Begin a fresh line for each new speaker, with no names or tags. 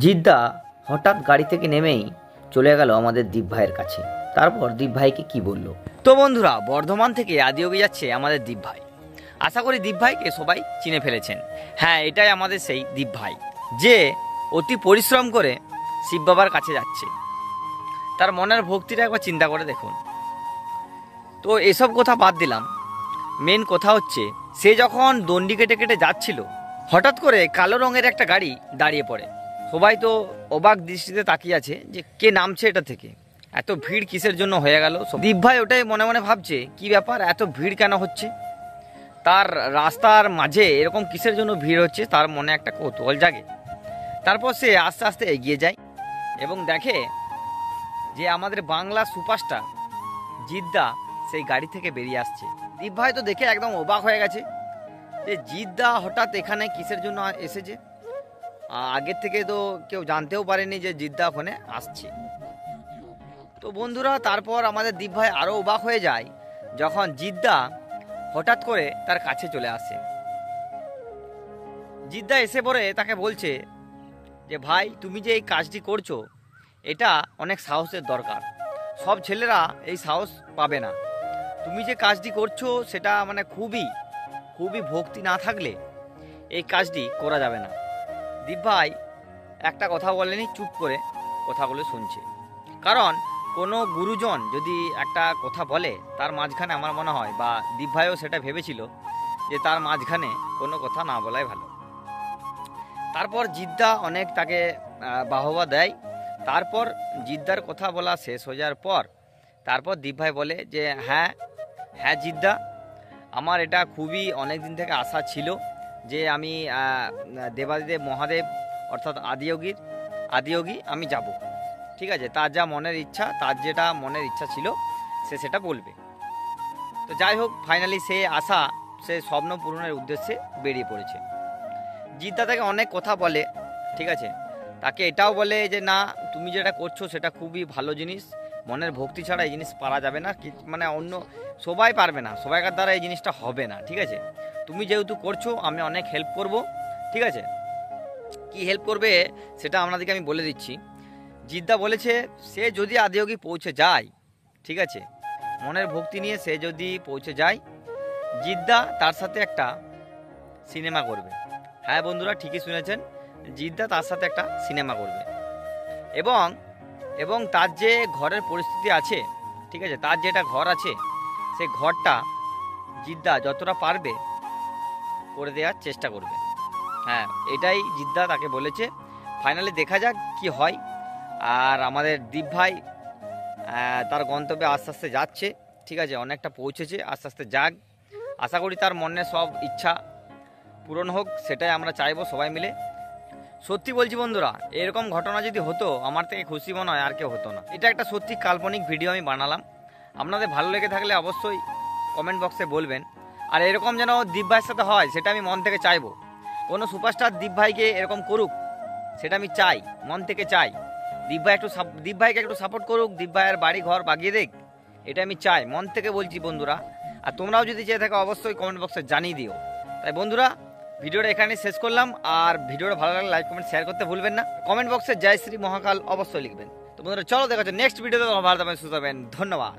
জিদ্দা হঠাৎ গাড়ি থেকে নেমেই চলে গেল আমাদের দীপ ভাইয়ের কাছে। তারপর দীপ ভাইকে কি বলল। তো বন্ধুরা, বর্ধমান থেকে আদিয়োগী যাচ্ছে আমাদের দীপ ভাই। আশা করি দীপ ভাইকে সবাই চিনে ফেলেছেন। হ্যাঁ, এটাই আমাদের সেই দীপ ভাই যে অতি পরিশ্রম করে শিব বাবার কাছে যাচ্ছে। তার মনের ভক্তিটা একবার চিন্তা করে দেখুন। তো এসব কথা বাদ দিলাম, মেন কথা হচ্ছে সে যখন দণ্ডি কেটে কেটে যাচ্ছিল, হঠাৎ করে কালো রঙের একটা গাড়ি দাঁড়িয়ে পড়ে। সবাই তো অবাক দৃষ্টিতে তাকিয়ে আছে যে কে নামছে এটা থেকে, এত ভিড় কিসের জন্য হয়ে গেল। দীপ ভাই ওটাই মনে মনে ভাবছে, কি ব্যাপার, এত ভিড় কেন হচ্ছে, তার রাস্তার মাঝে এরকম কিসের জন্য ভিড় হচ্ছে, তার মনে একটা কৌতূহল জাগে। তারপর সে আস্তে আস্তে এগিয়ে যায় এবং দেখে যে আমাদের বাংলা সুপারস্টার জিদ্দা সেই গাড়ি থেকে বেরিয়ে আসছে। দীপ ভাই তো দেখে একদম অবাক হয়ে গেছে যে জিদ্দা হঠাৎ এখানে কিসের জন্য এসেছে। আগের থেকে তো কেউ জানতেও পারেনি যে জিদ্দা ওখানে আসছে। তো বন্ধুরা, তারপর আমাদের দীপ ভাই আরও অবাক হয়ে যায় যখন জিদ্দা হঠাৎ করে তার কাছে চলে আসে। জিদ্দা এসে পড়ে তাকে বলছে যে ভাই, তুমি যে এই কাজটি করছো এটা অনেক সাহসের দরকার, সব ছেলেরা এই সাহস পাবে না। তুমি যে কাজটি করছো সেটা মানে খুবই খুবই ভক্তি না থাকলে এই কাজটি করা যাবে না। দীপ ভাই একটা কথা বলেনি, চুপ করে কথাগুলো শুনছে। কারণ কোনো গুরুজন যদি একটা কথা বলে তার মাঝখানে, আমার মনে হয় বা দীপ ভাইও সেটা ভেবেছিল যে তার মাঝখানে কোনো কথা না বলাই ভালো। তারপর জিদ্দা অনেক তাকে বাহবা দেয়। তারপর জিদ্দার কথা বলা শেষ হয়ে যাওয়ার পর তারপর দীপ ভাই বলে যে হ্যাঁ জিদ্দা, আমার এটা খুবই অনেক দিন থেকে আশা ছিল যে আমি দেবাদিদেব মহাদেব অর্থাৎ আদিয়োগী আমি যাব। ঠিক আছে, তার যা মনের ইচ্ছা, তার যেটা মনের ইচ্ছা ছিল সে সেটা বলবে। তো যাই হোক, ফাইনালি সে আশা, সে স্বপ্ন পূরণের উদ্দেশ্যে বেরিয়ে পড়েছে। জিদ্দা তাকে অনেক কথা বলে, ঠিক আছে, তাকে এটাও বলে যে না, তুমি যেটা করছো সেটা খুবই ভালো জিনিস, মনের ভক্তি ছাড়া এই জিনিস পারা যাবে না, মানে অন্য সবাই পারবে না, সবাইকার দ্বারা এই জিনিসটা হবে না। ঠিক আছে, তুমি যেহেতু করছো আমি অনেক হেল্প করব। ঠিক আছে, কি হেল্প করবে সেটা আপনাদেরকে আমি বলে দিচ্ছি। জিদ্দা বলেছে সে যদি আদিয়োগী পৌঁছে যায়, ঠিক আছে, মনের ভক্তি নিয়ে সে যদি পৌঁছে যায়, জিদ্দা তার সাথে একটা সিনেমা করবে। হ্যাঁ বন্ধুরা, ঠিকই শুনেছেন, জিদ্দা তার সাথে একটা সিনেমা করবে এবং তার যে ঘরের পরিস্থিতি আছে, ঠিক আছে, তার যেটা ঘর আছে সেই ঘরটা জিদ্দা যতটা পারবে করে দেওয়ার চেষ্টা করবে। হ্যাঁ, এটাই জিদ্দা তাকে বলেছে। ফাইনালি দেখা যাক কি হয়। আর আমাদের দীপ ভাই তার গন্তব্যে আস্তে আস্তে যাচ্ছে। ঠিক আছে, অনেকটা পৌঁছেছে, আস্তে আস্তে যাক। আশা করি তার মনে সব ইচ্ছা পূরণ হোক, সেটাই আমরা চাইবো সবাই মিলে। সত্যি বলছি বন্ধুরা, এরকম ঘটনা যদি হতো আমার থেকে খুশি মনে হয় আর কেউ হতো না। এটা একটা সত্যি কাল্পনিক ভিডিও আমি বানালাম। আপনাদের ভালো লেগে থাকলে অবশ্যই কমেন্ট বক্সে বলবেন। আর এরকম যেন দীপ ভাইয়ের সাথে হয় সেটা আমি মন থেকে চাইবো। কোনো সুপারস্টার দীপ ভাইকে এরকম করুক, সেটা আমি চাই, মন থেকে চাই। দীপ ভাইকে একটু সাপোর্ট করুক, দীপ ভাইয়ের বাড়ি ঘর বাগিয়ে দেখ, এটা আমি চাই, মন থেকে বলছি বন্ধুরা। আর তোমরাও যদি চেয়ে থাকো অবশ্যই কমেন্ট বক্সে জানিয়ে দিও। তাই বন্ধুরা, ভিডিওটা এখানে শেষ করলাম। আর ভিডিওটা ভালো লাগলে লাইক কমেন্ট শেয়ার করতে ভুলবেন না। কমেন্ট বক্সে জয় শ্রী মহাকাল অবশ্যই লিখবেন। তো বন্ধুরা, চলো দেখা যাচ্ছে নেক্সট ভিডিওতে। ভালো থাকবেন, সুস্থ থাকবেন, ধন্যবাদ।